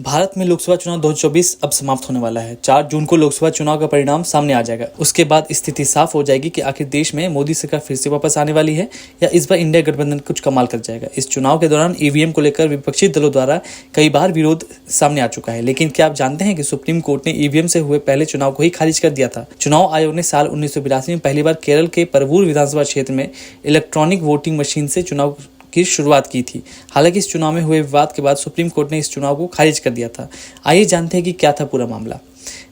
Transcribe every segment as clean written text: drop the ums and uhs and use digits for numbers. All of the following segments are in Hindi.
भारत में लोकसभा चुनाव 2024 अब समाप्त होने वाला है। 4 जून को लोकसभा चुनाव का परिणाम सामने आ जाएगा। उसके बाद स्थिति साफ हो जाएगी कि आखिर देश में मोदी सरकार फिर से वापस आने वाली है या इस बार इंडिया गठबंधन कुछ कमाल कर जाएगा। इस चुनाव के दौरान ईवीएम को लेकर विपक्षी दलों द्वारा कई बार विरोध सामने आ चुका है, लेकिन क्या आप जानते हैं कि सुप्रीम कोर्ट ने ईवीएम से हुए पहले चुनाव को ही खारिज कर दिया था। चुनाव आयोग ने साल 1982 में पहली बार केरल के परवूर विधानसभा क्षेत्र में इलेक्ट्रॉनिक वोटिंग मशीन से चुनाव की शुरुआत की थी। हालांकि इस चुनाव में हुए विवाद के बाद सुप्रीम कोर्ट ने इस चुनाव को खारिज कर दिया था। आइए जानते हैं कि क्या था पूरा मामला।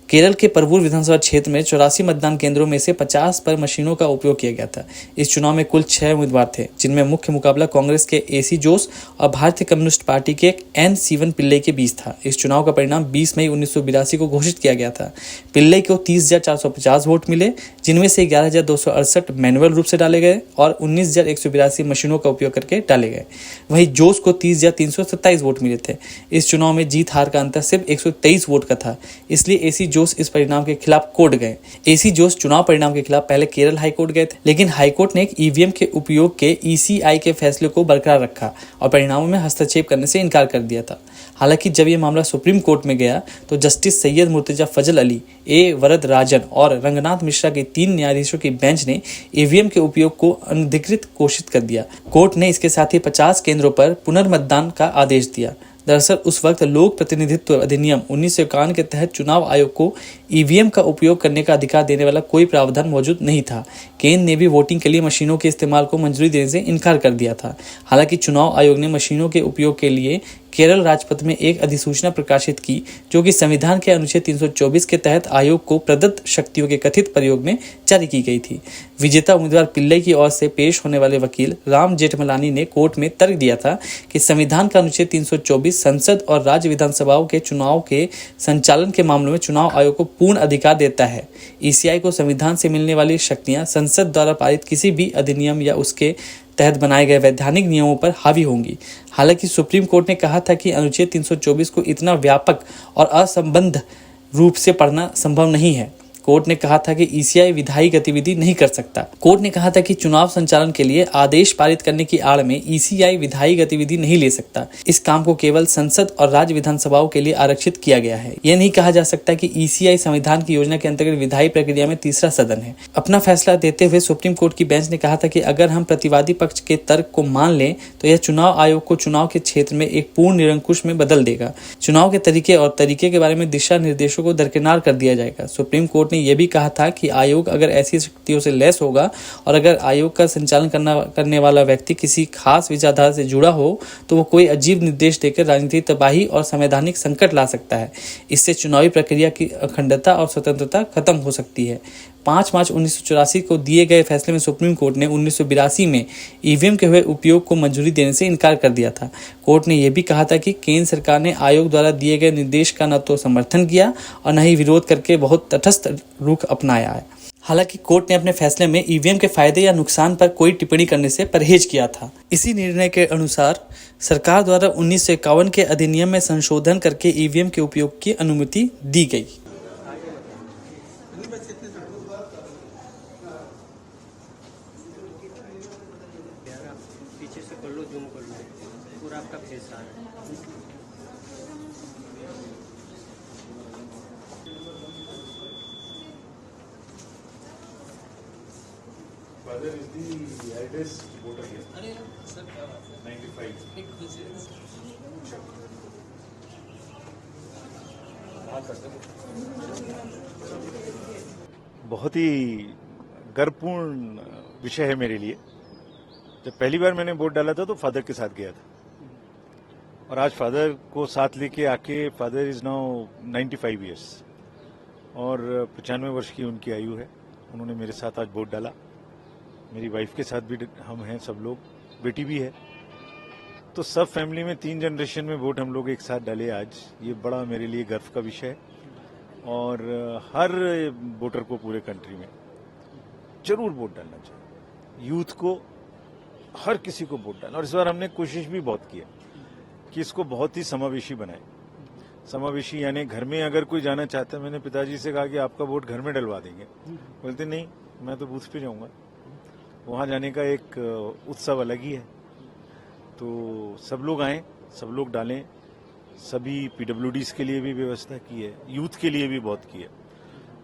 केरल के परवूर विधानसभा क्षेत्र में 84 मतदान केंद्रों में से 50 पर मशीनों का उपयोग किया गया था। इस चुनाव में कुल 6 उम्मीदवार थे, जिनमें मुख्य मुकाबला कांग्रेस के एसी जोस और भारतीय कम्युनिस्ट पार्टी के एन सीवन पिल्लई के बीच था। इस चुनाव का परिणाम 20 मई 1982 को घोषित किया गया था। पिल्लई को 30,450 वोट मिले, जिनमें से 11,268 मैनुअल रूप से डाले गए और 19,182 मशीनों का उपयोग करके डाले गए। वहीं जोस को 30,327 वोट मिले थे। इस चुनाव में जीत हार का अंतर सिर्फ 123 वोट का था, इसलिए एसी जोस इस परिणाम के खिलाफ कोर्ट गए। एसी जोस चुनाव परिणाम के खिलाफ पहले केरल हाईकोर्ट गए थे, लेकिन हाईकोर्ट ने ईवीएम के उपयोग के ईसीआई के फैसले को बरकरार रखा और परिणामों में हस्तक्षेप करने से इनकार कर दिया था। हालांकि जब यह मामला सुप्रीम कोर्ट में गया तो जस्टिस सैयद मुर्तजा फजल अली, ए वरदराजन और रंगनाथ मिश्रा के 3 न्यायाधीशों की बेंच ने ईवीएम के उपयोग को अनधिकृत घोषित कर दिया। कोर्ट ने इसके साथ ही 50 केंद्रों पर पुनर्मतदान का आदेश दिया। दरअसल उस वक्त लोक प्रतिनिधित्व अधिनियम 1951 के तहत चुनाव आयोग को ईवीएम का उपयोग करने का अधिकार देने वाला कोई प्रावधान मौजूद नहीं था। केंद्र ने भी वोटिंग के लिए मशीनों के इस्तेमाल को मंजूरी देने से इनकार कर दिया था। हालांकि चुनाव आयोग ने मशीनों के उपयोग के लिए केरल राजपत्र में एक अधिसूचना प्रकाशित की, जो कि संविधान के अनुच्छेद 324 के तहत आयोग को प्रदत्त शक्तियों के कथित प्रयोग में जारी की गई थी। विजेता उम्मीदवार पिल्लई की ओर से पेश होने वाले वकील राम जेठमलानी ने कोर्ट में तर्क दिया था कि संविधान का अनुच्छेद 324 संसद और राज्य विधानसभाओं के चुनाव के संचालन के मामलों में चुनाव आयोग को पूर्ण अधिकार देता है। ईसीआई को संविधान से मिलने वाली शक्तियां संसद द्वारा पारित किसी भी अधिनियम या उसके तहत बनाए गए वैधानिक नियमों पर हावी होंगी। हालांकि सुप्रीम कोर्ट ने कहा था कि अनुच्छेद 324 को इतना व्यापक और असंबद्ध रूप से पढ़ना संभव नहीं है। कोर्ट ने कहा था कि ईसीआई विधायी गतिविधि नहीं कर सकता। कोर्ट ने कहा था कि चुनाव संचालन के लिए आदेश पारित करने की आड़ में ईसीआई विधायी गतिविधि नहीं ले सकता। इस काम को केवल संसद और राज्य विधानसभाओं के लिए आरक्षित किया गया है। यह नहीं कहा जा सकता कि ईसीआई संविधान की योजना के अंतर्गत विधायी प्रक्रिया में तीसरा सदन है। अपना फैसला देते हुए सुप्रीम कोर्ट की बेंच ने कहा था कि अगर हम प्रतिवादी पक्ष के तर्क को मान लें तो यह चुनाव आयोग को चुनाव के क्षेत्र में एक पूर्ण निरंकुश में बदल देगा। चुनाव के तरीके के बारे में दिशा निर्देशों को दरकिनार कर दिया जाएगा। सुप्रीम कोर्ट यह भी कहा था कि आयोग अगर ऐसी शक्तियों से लैस होगा और अगर आयोग का संचालन करने वाला व्यक्ति किसी खास विचारधारा से जुड़ा हो तो वो कोई अजीब निर्देश देकर राजनीतिक तबाही और संवैधानिक संकट ला सकता है। इससे चुनावी प्रक्रिया की अखंडता और स्वतंत्रता खत्म हो सकती है। 5 मार्च 1984 को दिए गए फैसले में सुप्रीम कोर्ट ने 1982 में ईवीएम के हुए उपयोग को मंजूरी देने से इनकार कर दिया था। कोर्ट ने यह भी कहा था कि केंद्र सरकार ने आयोग द्वारा दिए गए निर्देश का न तो समर्थन किया और न ही विरोध करके बहुत तटस्थ रुख अपनाया है। हालांकि कोर्ट ने अपने फैसले में ईवीएम के फायदे या नुकसान पर कोई टिप्पणी करने से परहेज किया था। इसी निर्णय के अनुसार सरकार द्वारा 1951 के अधिनियम में संशोधन करके ईवीएम के उपयोग की अनुमति दी गई। पीछे से कर लो, जूम कर लो, पूरा आपका फेस आ रहा है। Father is the eldest voter here. अरे सर क्या बात है? 95. बहुत ही गर्वपूर्ण विषय है मेरे लिए। जब पहली बार मैंने वोट डाला था तो फादर के साथ गया था और आज फादर को साथ लेके आके फादर इज नाउ 95 ईयर्स और 95 वर्ष की उनकी आयु है। उन्होंने मेरे साथ आज वोट डाला। मेरी वाइफ के साथ भी हम हैं, सब लोग, बेटी भी है, तो सब फैमिली में 3 जनरेशन में वोट हम लोग एक साथ डाले आज। ये बड़ा मेरे लिए गर्व का विषय है और हर वोटर को पूरे कंट्री में जरूर वोट डालना चाहिए। यूथ को, हर किसी को वोट डालना। और इस बार हमने कोशिश भी बहुत की है कि इसको बहुत ही समावेशी बनाए। समावेशी यानी घर में अगर कोई जाना चाहता है, मैंने पिताजी से कहा कि आपका वोट घर में डलवा देंगे। बोलते नहीं, मैं तो बूथ पे जाऊंगा। वहां जाने का एक उत्सव अलग ही है। तो सब लोग आए, सब लोग डालें, सभी PWDs के लिए भी व्यवस्था की है, यूथ के लिए भी बहुत की है।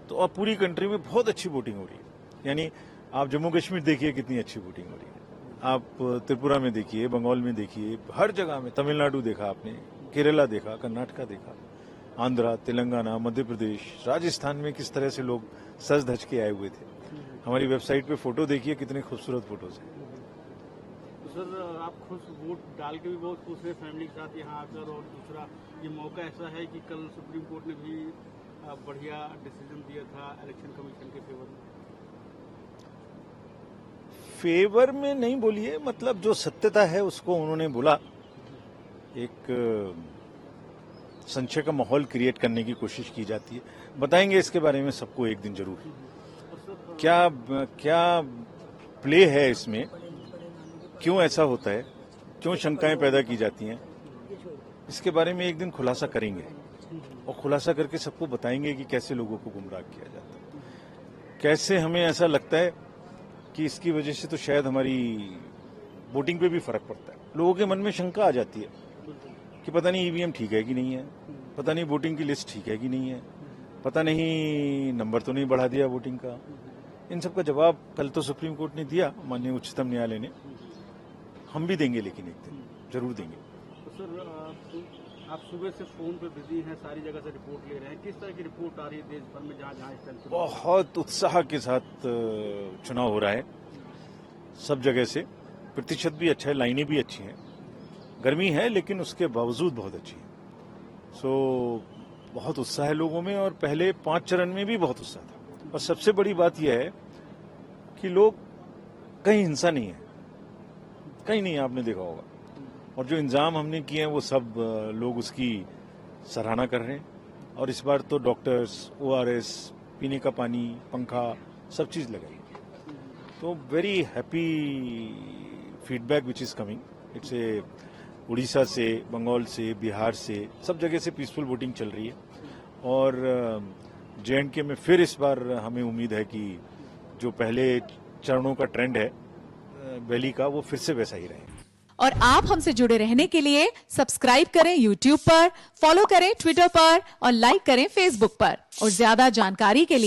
तो अब पूरी कंट्री में बहुत अच्छी वोटिंग हो रही है। यानी आप जम्मू कश्मीर देखिए कितनी अच्छी वोटिंग हो रही है, आप त्रिपुरा में देखिए, बंगाल में देखिए, हर जगह में, तमिलनाडु देखा आपने, केरला देखा, कर्नाटका देखा, आंध्रा, तेलंगाना, मध्य प्रदेश, राजस्थान में किस तरह से लोग सज धज के आए हुए थे। हमारी वेबसाइट पे फोटो देखिए, कितने खूबसूरत फोटोज हैं। तो सर आप खुश वोट डाल के भी बहुत खुश है फैमिली के साथ यहाँ आकर, और दूसरा ये मौका ऐसा है कि कल सुप्रीम कोर्ट ने भी बढ़िया डिसीजन दिया था इलेक्शन कमीशन के फेवर में नहीं बोलिए, मतलब जो सत्यता है उसको उन्होंने बोला, एक संशय का माहौल क्रिएट करने की कोशिश की जाती है। बताएंगे इसके बारे में सबको एक दिन जरूर, क्या प्ले है इसमें, क्यों ऐसा होता है, क्यों शंकाएं पैदा की जाती हैं, इसके बारे में एक दिन खुलासा करेंगे और खुलासा करके सबको बताएंगे कि कैसे लोगों को गुमराह किया जाता है, कैसे हमें ऐसा लगता है कि इसकी वजह से तो शायद हमारी वोटिंग पे भी फर्क पड़ता है। लोगों के मन में शंका आ जाती है कि पता नहीं ईवीएम ठीक है कि नहीं है, पता नहीं वोटिंग की लिस्ट ठीक है कि नहीं है, पता नहीं नंबर तो नहीं बढ़ा दिया वोटिंग का। इन सब का जवाब कल तो सुप्रीम कोर्ट ने दिया, माननीय उच्चतम न्यायालय ने, हम भी देंगे, लेकिन एक दिन जरूर देंगे। तो सर आप सुबह से फोन पे बिजी हैं, सारी जगह से रिपोर्ट ले रहे हैं, किस तरह की रिपोर्ट आ रही है देश भर में जहाँ जहाँ इस टाइम? बहुत उत्साह के साथ चुनाव हो रहा है, सब जगह से प्रतिशत भी अच्छा है, लाइनें भी अच्छी हैं, गर्मी है लेकिन उसके बावजूद बहुत अच्छी है। सो बहुत उत्साह है लोगों में, और पहले 5 चरण में भी बहुत उत्साह था। और सबसे बड़ी बात यह है कि लोग, कहीं हिंसा नहीं है, कहीं नहीं, आपने देखा होगा। और जो इंतजाम हमने किए हैं वो सब लोग उसकी सराहना कर रहे हैं। और इस बार तो डॉक्टर्स, ORS, पीने का पानी, पंखा, सब चीज लगाई। तो very happy feedback which is coming. It's a Orissa से, बंगाल से, बिहार से, सब जगह से पीसफुल वोटिंग चल रही है। और J&K में फिर इस बार हमें उम्मीद है कि जो पहले चरणों का ट्रेंड है वैली का, वो फिर से वैसा ही रहे। और आप हमसे जुड़े रहने के लिए सब्सक्राइब करें YouTube पर, फॉलो करें Twitter पर और लाइक करें Facebook पर। और ज्यादा जानकारी के लिए